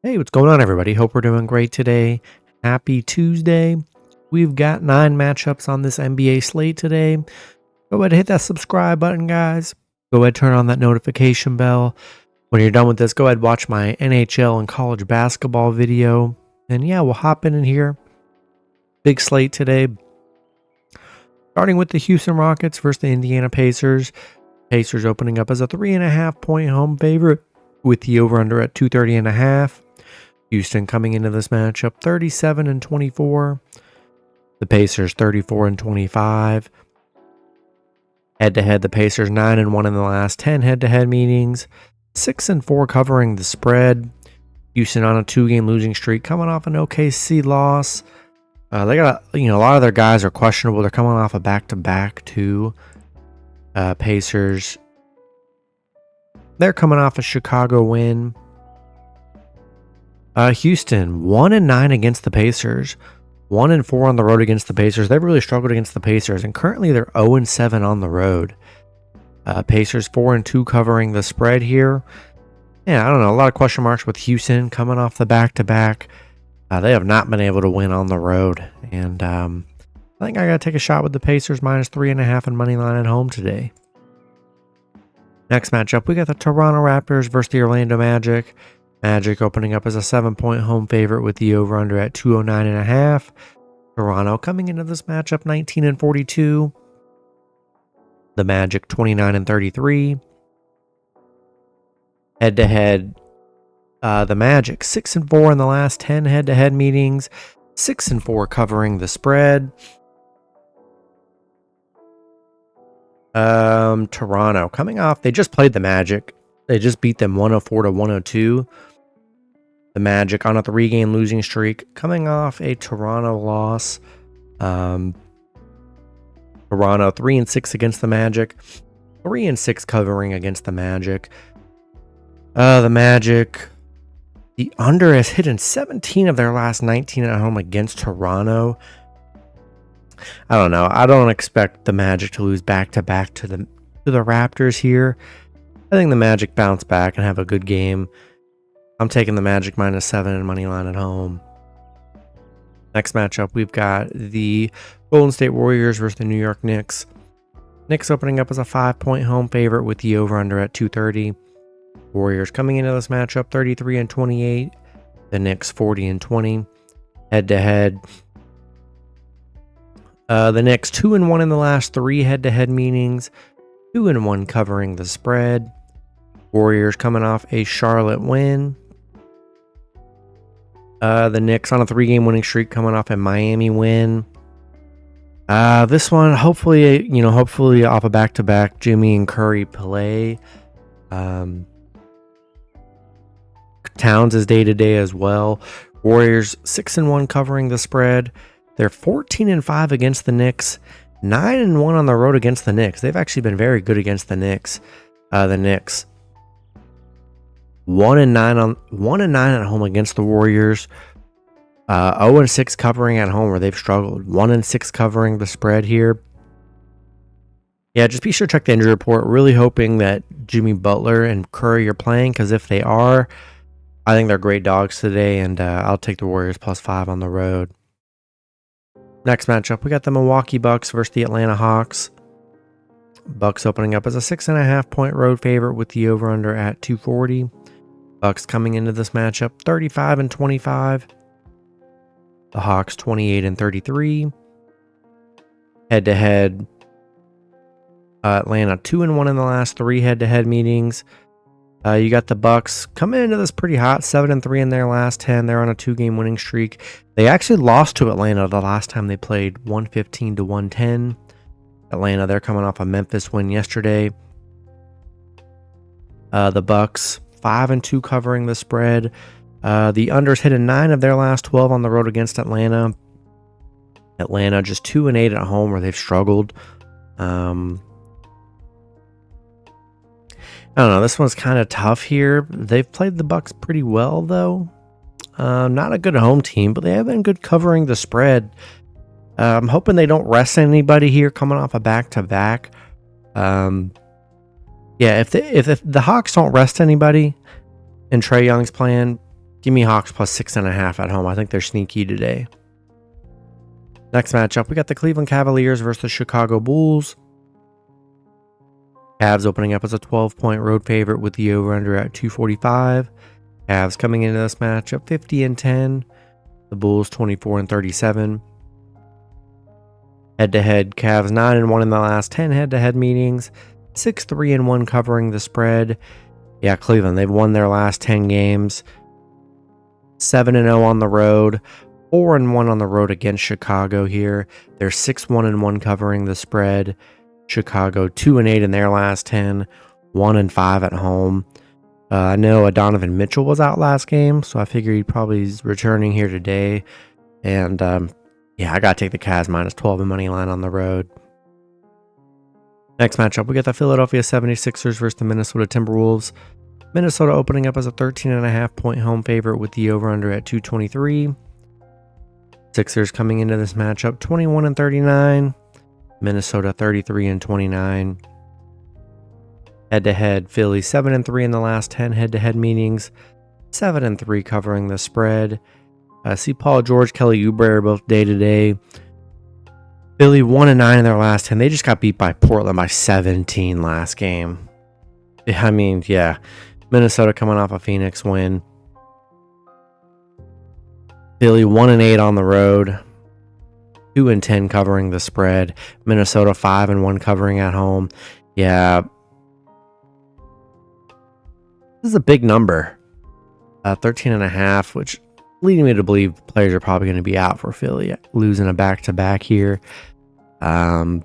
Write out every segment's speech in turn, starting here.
Hey, what's going on, everybody? Hope we're doing great today. Happy Tuesday. We've got 9 matchups on this NBA slate today. Go ahead and hit that subscribe button, guys. Go ahead, turn on that notification bell. When you're done with this, go ahead, watch my NHL and college basketball video. And yeah, we'll hop in here. Big slate today. Starting with the Houston Rockets versus the Indiana Pacers. Pacers opening up as a 3.5-point home favorite with the over-under at 230.5. Houston coming into this matchup 37-24. The Pacers 34-25. Head-to-head, the Pacers 9-1 in the last 10 head-to-head meetings. 6-4 covering the spread. Houston on a 2-game losing streak, coming off an OKC loss. They got a lot of their guys are questionable. They're coming off a back-to-back too. Pacers. They're coming off a Chicago win. Houston 1-9 against the Pacers, 1-4 on the road against the Pacers. They've really struggled against the Pacers, and currently they're 0-7 on the road. Pacers 4-2 covering the spread here. Yeah, I don't know, a lot of question marks with Houston coming off the back-to-back. They have not been able to win on the road, and I think I got to take a shot with the Pacers -3.5 and Moneyline at home today. Next matchup, we got the Toronto Raptors versus the Orlando Magic. Magic opening up as a 7-point home favorite with the over-under at 209.5. Toronto coming into this matchup 19-42. The Magic 29-33. Head-to-head, the Magic 6-4 in the last 10 head-to-head meetings. 6-4 covering the spread. Toronto coming off, they just played the Magic. They just beat them 104-102. The Magic on a 3-game losing streak, coming off a Toronto loss. Toronto 3-6 against the Magic, 3-6 covering against the Magic. The Magic, the under has hit in 17 of their last 19 at home against Toronto. I don't know. I don't expect the Magic to lose back-to-back to the Raptors here. I think the Magic bounce back and have a good game. I'm taking the Magic -7 and Moneyline at home. Next matchup, we've got the Golden State Warriors versus the New York Knicks. Knicks opening up as a 5-point home favorite with the over-under at 230. Warriors coming into this matchup 33-28. The Knicks 40-20. Head-to-head, the Knicks 2-1 in the last 3 head-to-head meetings. 2-1 covering the spread. Warriors coming off a Charlotte win. The Knicks on a 3-game winning streak, coming off a Miami win. This one, hopefully off a back-to-back Jimmy and Curry play. Towns is day-to-day as well. Warriors 6-1 covering the spread. They're 14-5 against the Knicks. 9-1 on the road against the Knicks. They've actually been very good against the Knicks. The Knicks 1-9 at home against the Warriors. 0-6 covering at home where they've struggled. 1-6 covering the spread here. Yeah, just be sure to check the injury report. Really hoping that Jimmy Butler and Curry are playing, because if they are, I think they're great dogs today, and I'll take the Warriors +5 on the road. Next matchup, we got the Milwaukee Bucks versus the Atlanta Hawks. Bucks opening up as a 6.5-point road favorite with the over-under at 240. Bucks coming into this matchup 35-25. The Hawks 28-33. Head-to-head, Atlanta 2-1 in the last 3 head-to-head meetings. You got the Bucks coming into this pretty hot, 7-3 in their last 10. They're on a 2-game winning streak. They actually lost to Atlanta the last time they played, 115-110. Atlanta, they're coming off a Memphis win yesterday. The Bucks 5-2 covering the spread. The unders hit in 9 of their last 12 on the road against Atlanta. Atlanta just 2-8 at home where they've struggled. I don't know. This one's kind of tough here. They've played the Bucks pretty well, though. Not a good home team, but they have been good covering the spread. I'm hoping they don't rest anybody here coming off a back-to-back. Yeah, if the Hawks don't rest anybody and Trae Young's playing, Give me Hawks plus 6.5 at home. I think they're sneaky today. Next matchup, we got the Cleveland Cavaliers versus the Chicago Bulls. Cavs opening up as a 12-point road favorite with the over-under at 245. Cavs coming into this matchup 50-10. The Bulls 24-37. Head-to-head, Cavs 9-1 in the last 10 head-to-head meetings. 6-3-1 covering the spread. Yeah, Cleveland, they've won their last 10 games. 7-0 on the road. 4-1 on the road against Chicago here. They're 6-1-1 covering the spread. Chicago 2-8 in their last 10. 1-5 at home. I know Donovan Mitchell was out last game, so I figure he probably is returning here today. And yeah, I got to take the Cavs minus 12 in Moneyline on the road. Next matchup, we got the Philadelphia 76ers versus the Minnesota Timberwolves. Minnesota opening up as a 13.5 point home favorite with the over-under at 223. Sixers coming into this matchup 21-39. Minnesota 33-29. Head-to-head, Philly 7-3 in the last 10 head-to-head meetings. 7-3 covering the spread. See Paul George, Kelly Oubre both day-to-day. Philly 1-9 in their last 10. They just got beat by Portland by 17 last game. I mean, yeah. Minnesota coming off a Phoenix win. Philly 1-8 on the road. 2-10 covering the spread. Minnesota 5-1 covering at home. Yeah. This is a big number. 13.5, which leading me to believe players are probably going to be out for Philly, losing a back-to-back here. Yeah,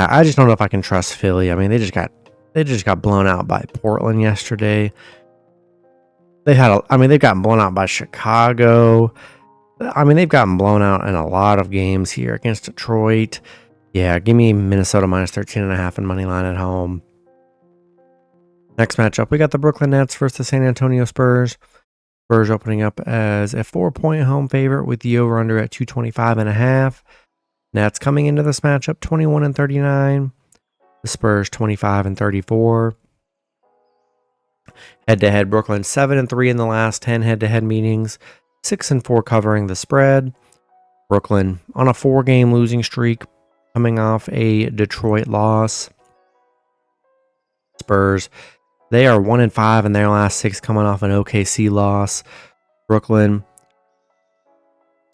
I just don't know if I can trust Philly. I mean, they just got blown out by Portland yesterday. They've gotten blown out by Chicago. I mean, they've gotten blown out in a lot of games here against Detroit. Yeah, give me Minnesota minus 13.5 in Moneyline at home. Next matchup, we got the Brooklyn Nets versus the San Antonio Spurs. Spurs opening up as a 4-point home favorite with the over-under at 225.5. Nets coming into this matchup 21-39. The Spurs 25-34. Head-to-head, Brooklyn 7-3 in the last 10 head-to-head meetings. 6-4 covering the spread. Brooklyn on a 4-game losing streak, coming off a Detroit loss. Spurs, they are 1-5 in their last 6, coming off an OKC loss. Brooklyn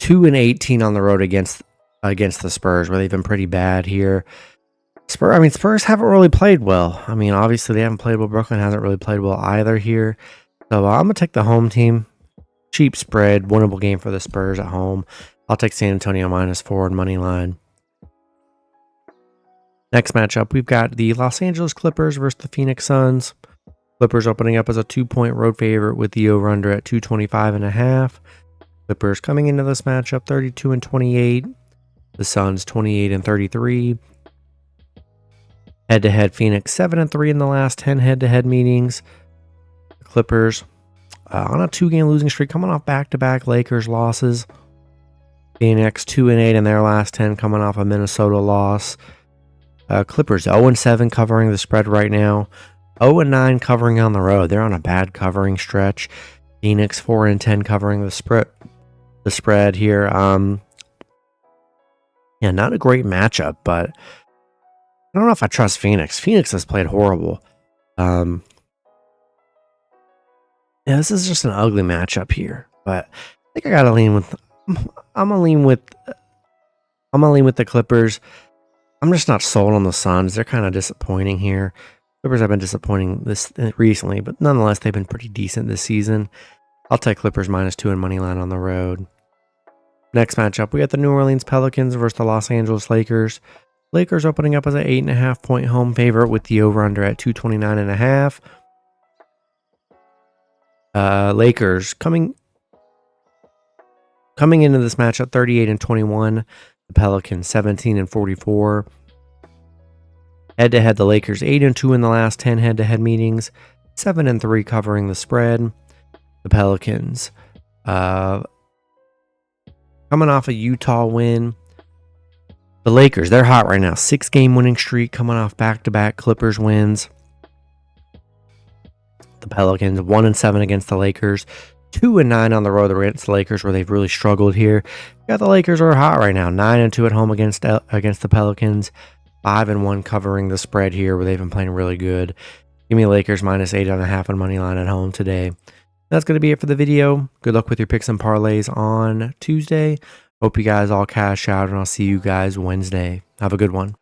2-18 on the road against the Spurs, where they've been pretty bad here. Spurs haven't really played well. I mean, obviously they haven't played well. Brooklyn hasn't really played well either here. So I'm gonna take the home team. Cheap spread, winnable game for the Spurs at home. I'll take San Antonio minus 4 in Moneyline. Next matchup, we've got the Los Angeles Clippers versus the Phoenix Suns. Clippers opening up as a 2-point road favorite with the over-under at 225.5. Clippers coming into this matchup 32-28. The Suns 28-33. Head-to-head, Phoenix 7-3 in the last 10 head-to-head meetings. The Clippers on a 2-game losing streak, coming off back-to-back Lakers losses. Phoenix 2-8 in their last 10, coming off a Minnesota loss. Clippers 0-7 covering the spread right now. 0-9 covering on the road. They're on a bad covering stretch. Phoenix 4-10 covering the spread here. Yeah, not a great matchup, but I don't know if I trust Phoenix. Phoenix has played horrible. Yeah, this is just an ugly matchup here, but I think I gotta lean with. I'm gonna lean with the Clippers. I'm just not sold on the Suns. They're kind of disappointing here. Clippers have been disappointing this recently, but nonetheless, they've been pretty decent this season. I'll take Clippers minus 2 in Moneyline on the road. Next matchup, we got the New Orleans Pelicans versus the Los Angeles Lakers. Lakers opening up as an 8.5 point home favorite with the over-under at 229.5. Lakers coming into this matchup 38-21. The Pelicans 17-44. Head-to-head, the Lakers 8-2 in the last 10 head-to-head meetings. 7-3 covering the spread. The Pelicans coming off a Utah win. The Lakers, they're hot right now. 6-game winning streak, coming off back-to-back Clippers wins. The the Pelicans, 1-7 against the Lakers, 2-9 on the road against the Lakers, where they've really struggled here. Got the Lakers are hot right now, 9-2 at home against the Pelicans, 5-1 covering the spread here, where they've been playing really good. Give me Lakers minus 8.5 on money line at home today. That's going to be it for the video. Good luck with your picks and parlays on Tuesday. Hope you guys all cash out, and I'll see you guys Wednesday. Have a good one.